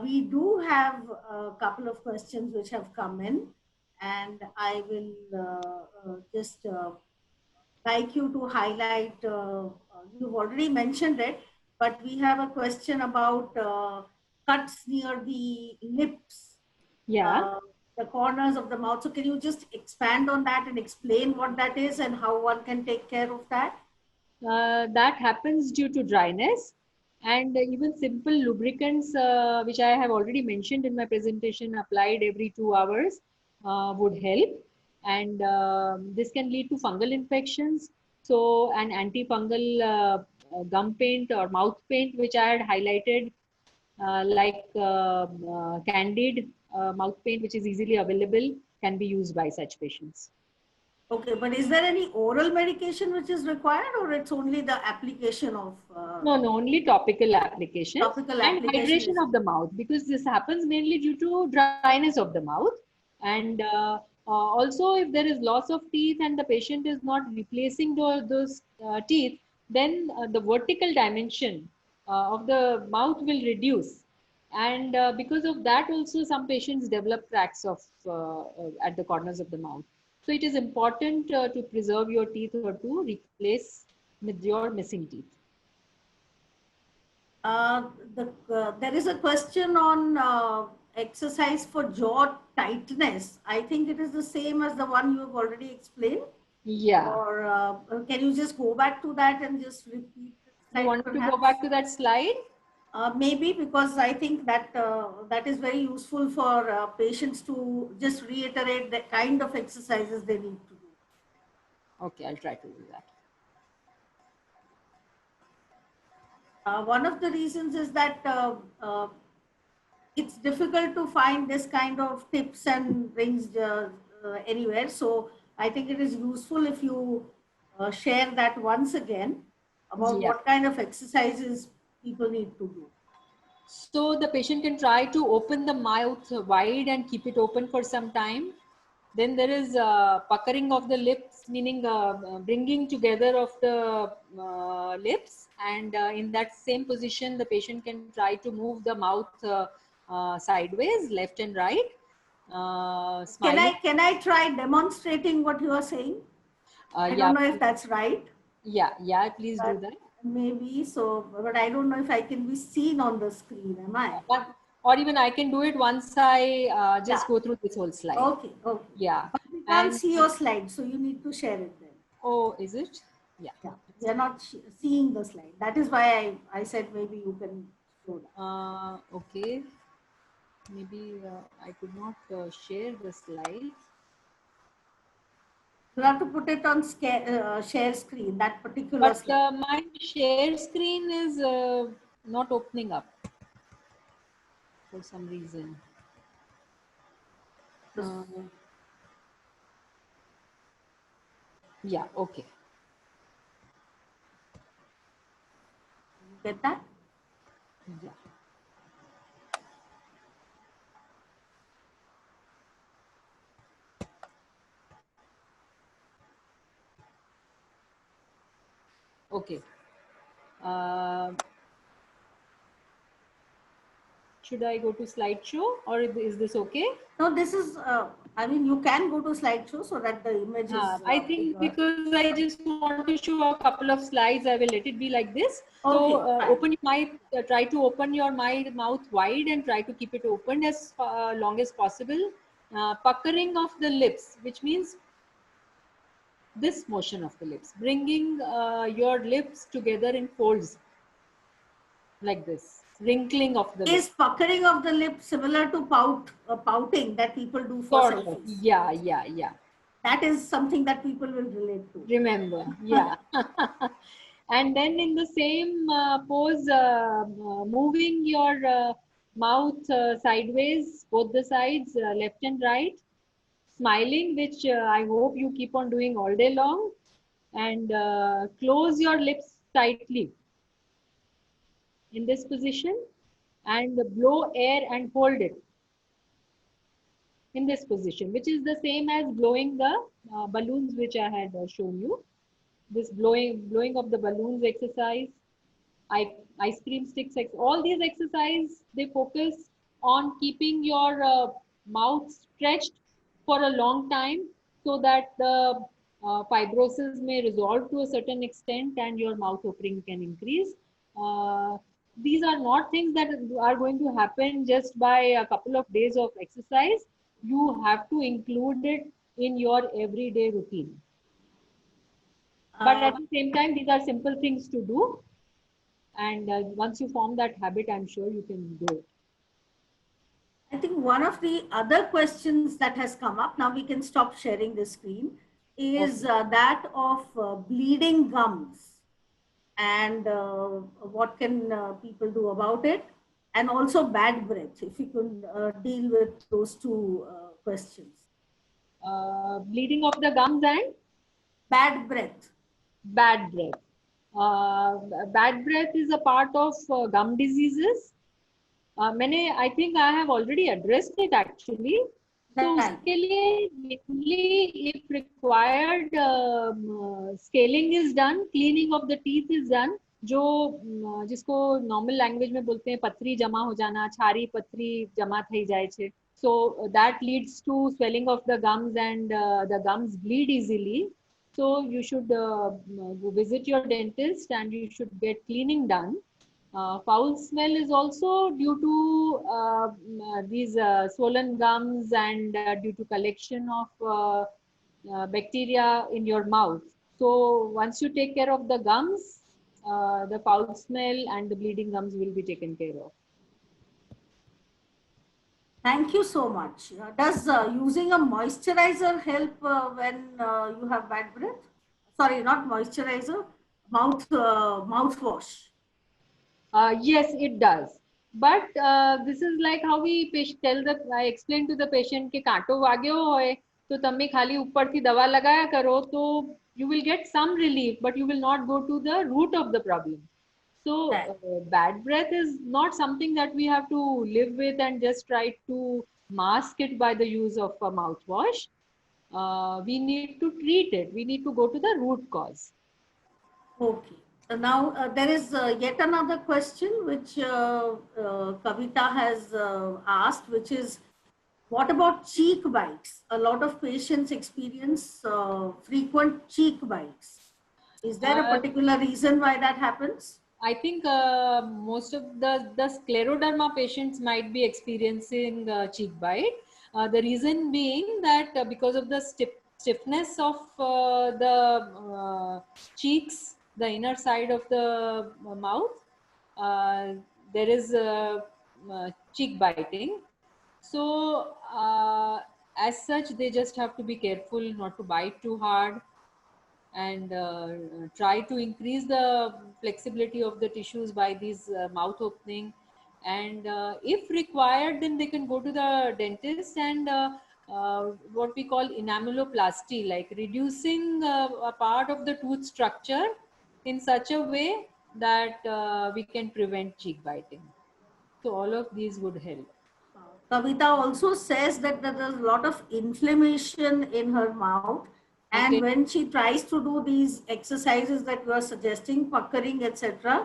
We do have a couple of questions which have come in, and I will just like you to highlight, you've already mentioned it, but we have a question about cuts near the lips, the corners of the mouth. So can you just expand on that and explain what that is and how one can take care of that? That happens due to dryness, and even simple lubricants, which I have already mentioned in my presentation, applied every 2 hours would help. And this can lead to fungal infections. So an antifungal gum paint or mouth paint, which I had highlighted, like Candid mouth paint, which is easily available, can be used by such patients. Okay, but is there any oral medication which is required, or it's only the application of? No, only topical application. Topical and application hydration of the mouth, because this happens mainly due to dryness of the mouth. And also, if there is loss of teeth and the patient is not replacing those teeth, then the vertical dimension of the mouth will reduce. And because of that also, some patients develop cracks at the corners of the mouth. So it is important to preserve your teeth or to replace with your missing teeth. There is a question on exercise for jaw tightness. I think it is the same as the one you have already explained. Yeah. Or can you just go back to that and just repeat? You want to go back to that slide? Maybe, because I think that that is very useful for patients to just reiterate the kind of exercises they need to do. Okay, I'll try to do that. One of the reasons is that it's difficult to find this kind of tips and rings anywhere. So I think it is useful if you share that once again about Yeah. what kind of exercises people need to do. So the patient can try to open the mouth wide and keep it open for some time. Then there is puckering of the lips, meaning bringing together of the lips. And in that same position, the patient can try to move the mouth sideways, left and right, smiling. Can I try demonstrating what you are saying? I Yeah, don't know if that's right, yeah, please do but that. maybe so. But I don't know if I can be seen on the screen. Am I? Or even I can do it once I Yeah. just go through this whole slide. Okay. Okay. Yeah. But we can't And see your slide, so you need to share it then. oh, is it? Yeah. Yeah, we are not seeing the slide. That is why I said maybe you can show that. Okay. Maybe I could not share the slide. You have to put it on share screen, that particular But slide. my share screen is not opening up for some reason. Uh, yeah, okay. You get that? Yeah. Okay. Uh, should I go to slideshow or is this okay? No, this is, I mean, you can go to slideshow so that the image is I think bigger. because I just want to show a couple of slides, I will let it be like this. Okay, So fine. open your try to open your mouth wide and try to keep it open as long as possible. Puckering of the lips, which means this motion of the lips, bringing your lips together in folds like this, wrinkling of the Is lips. puckering of the lips similar to pouting that people do for Sort of, selfies? yeah. That is something that people will relate to. Remember, yeah. And then in the same pose, moving your mouth sideways, both the sides, left and right, smiling, which I hope you keep on doing all day long, and close your lips tightly in this position and blow air and hold it in this position, which is the same as blowing the balloons which I had shown you. This blowing of the balloons exercise, ice cream sticks, all these exercises, they focus on keeping your mouth stretched for a long time so that the fibrosis may resolve to a certain extent and your mouth opening can increase. Uh, these are not things that are going to happen just by a couple of days of exercise. You have to include it in your everyday routine. But at the same time, these are simple things to do. And once you form that habit, I'm sure you can do it. I think one of the other questions that has come up, now we can stop sharing the screen, is Okay. that of bleeding gums and what can people do about it, and also bad breath, if you can deal with those two questions. Bleeding of the gums and Bad breath. bad breath. Uh, Bad breath is a part of gum diseases. I think I have already addressed it actually. तो Right. उसके लिए mainly if required scaling is done, cleaning of the teeth is done. जो जिसको normal language में बोलते हैं पथरी जमा हो जाना, छारी पथरी जमा થઈ જાય છે. So that leads to swelling of the gums and the gums bleed easily. So you should visit your dentist and you should get cleaning done. Foul smell is also due to these swollen gums and due to collection of bacteria in your mouth. So once you take care of the gums, the foul smell and the bleeding gums will be taken care of. Thank you so much. Does using a moisturizer help when you have bad breath? Sorry, not moisturizer, mouthwash. Yes, it does. but this is like how we I explain to the patient કે કાંટો વાગ્યો હોય તો તમે ખાલી ઉપરથી દવા લગાયા કરો તો you will get some relief, but you will not go to the root of the problem. So Right. bad breath is not something that we have to live with and just try to mask it by the use of a mouthwash. We need to treat it. We need to go to the root cause. Okay. Now there is yet another question which Kavita has asked, which is, what about cheek bites? A lot of patients experience frequent cheek bites. Is there a Uh, particular reason why that happens? I think most of the scleroderma patients might be experiencing cheek bite. The reason being that because of the stiffness of the cheeks, the inner side of the mouth, uh, there is cheek biting. So, as such, they just have to be careful not to bite too hard and try to increase the flexibility of the tissues by these mouth opening, and if required then they can go to the dentist and what we call enameloplasty, like reducing a part of the tooth structure in such a way that we can prevent cheek biting. So all of these would help. Kavita also says that there is a lot of inflammation in her mouth, and Okay. when she tries to do these exercises that you are suggesting, puckering, etc.,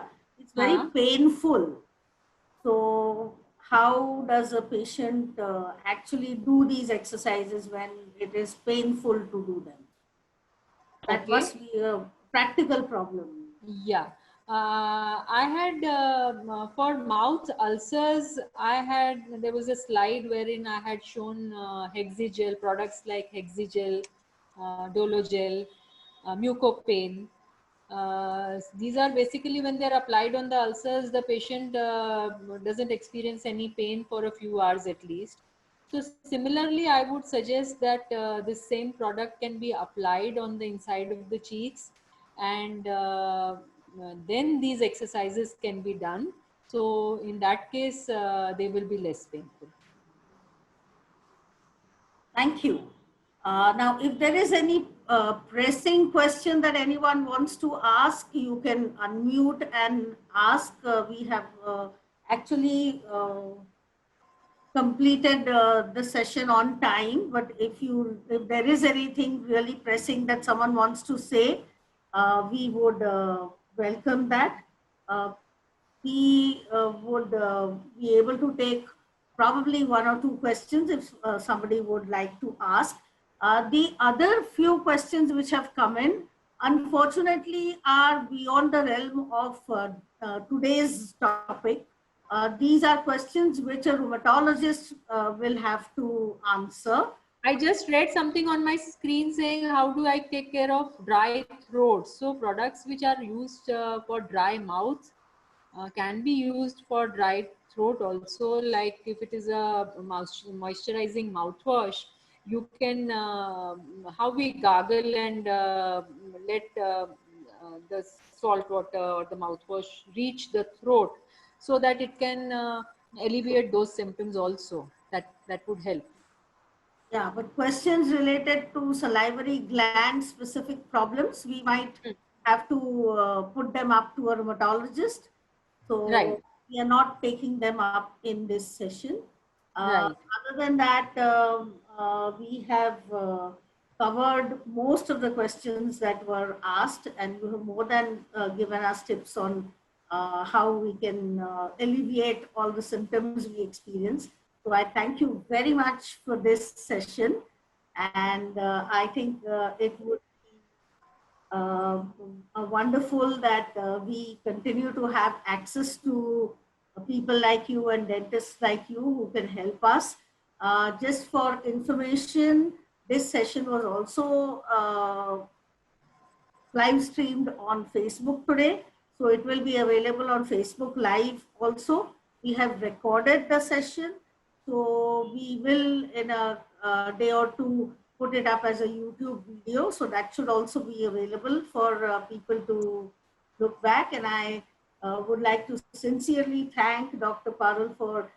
it's very uh, painful. So, how does a patient actually do these exercises when it is painful to do them? That okay. must be a practical problem. Yeah, I had for mouth ulcers. There was a slide wherein I had shown Hexigel products like Hexigel, Dologel, Mucopain. These are basically when they're applied on the ulcers, the patient doesn't experience any pain for a few hours at least. So similarly, I would suggest that this same product can be applied on the inside of the cheeks, and then these exercises can be done. So in that case, they will be less painful. Thank you. Now, if there is any pressing question that anyone wants to ask, you can unmute and ask. We have actually completed the session on time, but if there is anything really pressing that someone wants to say, we would welcome that. We would be able to take probably one or two questions if somebody would like to ask. The other few questions which have come in, unfortunately, are beyond the realm of today's topic. These are questions which a rheumatologist will have to answer. I just read something on my screen saying, how do I take care of dry throat? So products which are used for dry mouth can be used for dry throat also. Like if it is a moisturizing mouthwash, you can, how we gargle and let the salt water or the mouthwash reach the throat so that it can alleviate those symptoms also. That would help. Yeah, but questions related to salivary gland specific problems, we might have to put them up to a rheumatologist. Right, So we are not taking them up in this session. right. Other than that, we have covered most of the questions that were asked, and you have more than given us tips on how we can alleviate all the symptoms we experience. So I thank you very much for this session, and I think it would be wonderful that we continue to have access to people like you and dentists like you who can help us. Just for information, this session was also live streamed on Facebook today. So it will be available on Facebook Live also. We have recorded the session. So we will in a day or two put it up as a YouTube video. So that should also be available for people to look back. And I would like to sincerely thank Dr. Parul for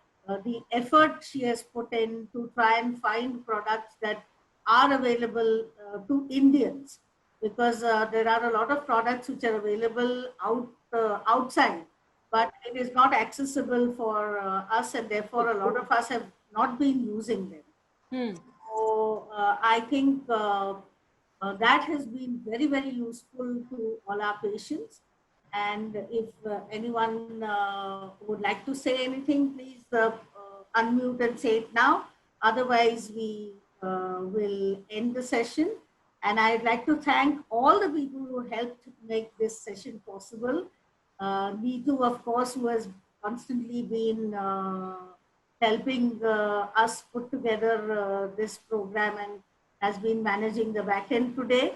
the effort she has put in to try and find products that are available to Indians, because there are a lot of products which are available outside, but it is not accessible for us, and therefore a lot of us have not been using them. Hmm. So I think that has been very, very useful to all our patients. And if anyone would like to say anything, please unmute and say it now. Otherwise, we will end the session. And I'd like to thank all the people who helped make this session possible. Neetu, of course, who has constantly been helping us put together this program and has been managing the back end today.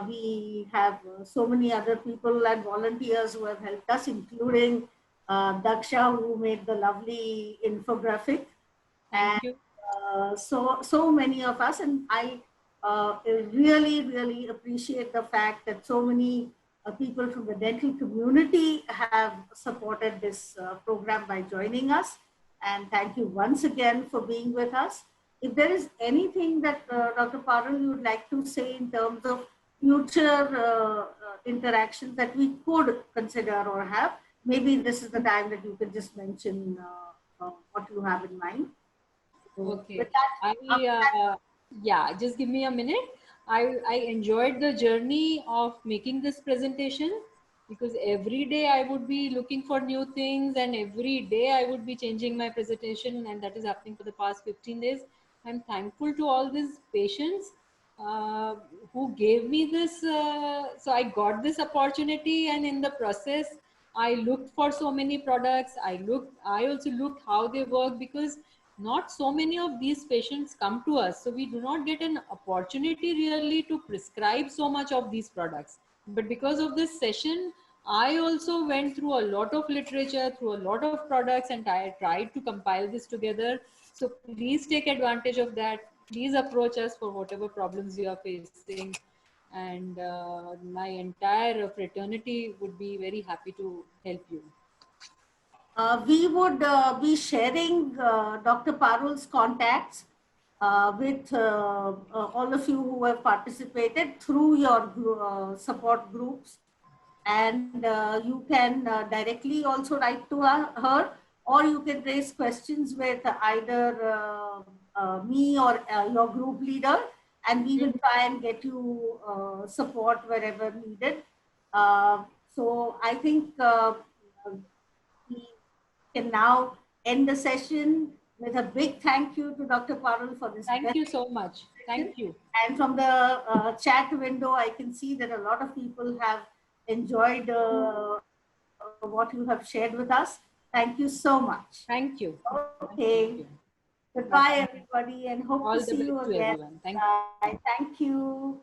We have so many other people and volunteers who have helped us, including Daksha, who made the lovely infographic. Thank And you. so many of us, and I really appreciate the fact that so many people from the dental community have supported this program by joining us. And thank you once again for being with us. If there is anything that Dr. Parul you would like to say in terms of future interactions that we could consider or have, maybe this is the time that you can just mention what you have in mind. So Okay. with that, Yeah, just give me a minute. I enjoyed the journey of making this presentation, because every day I would be looking for new things, and every day I would be changing my presentation, and that is happening for the past 15 days. I'm thankful to all these patients uh, who gave me this. So I got this opportunity, and in the process, I looked for so many products. I also looked how they work, because not so many of these patients come to us, so we do not get an opportunity really to prescribe so much of these products. But because of this session, I also went through a lot of literature, through a lot of products, and I tried to compile this together. So please take advantage of that. Please approach us for whatever problems you are facing, and my entire fraternity would be very happy to help you. we would be sharing Dr. Parul's contacts with all of you who have participated through your support groups. And you can directly also write to her, or you can raise questions with either me or your group leader, and we will try and get you support wherever needed. So I think we can now end the session with a big thank you to Dr. Parul for this. Thank you so much. Session. Thank you. And from the chat window, I can see that a lot of people have enjoyed what you have shared with us. Thank you so much. Thank you. Okay. Thank you. Goodbye, everybody, and hope All to the see best you to again. everyone. Thank you. Bye. Thank you.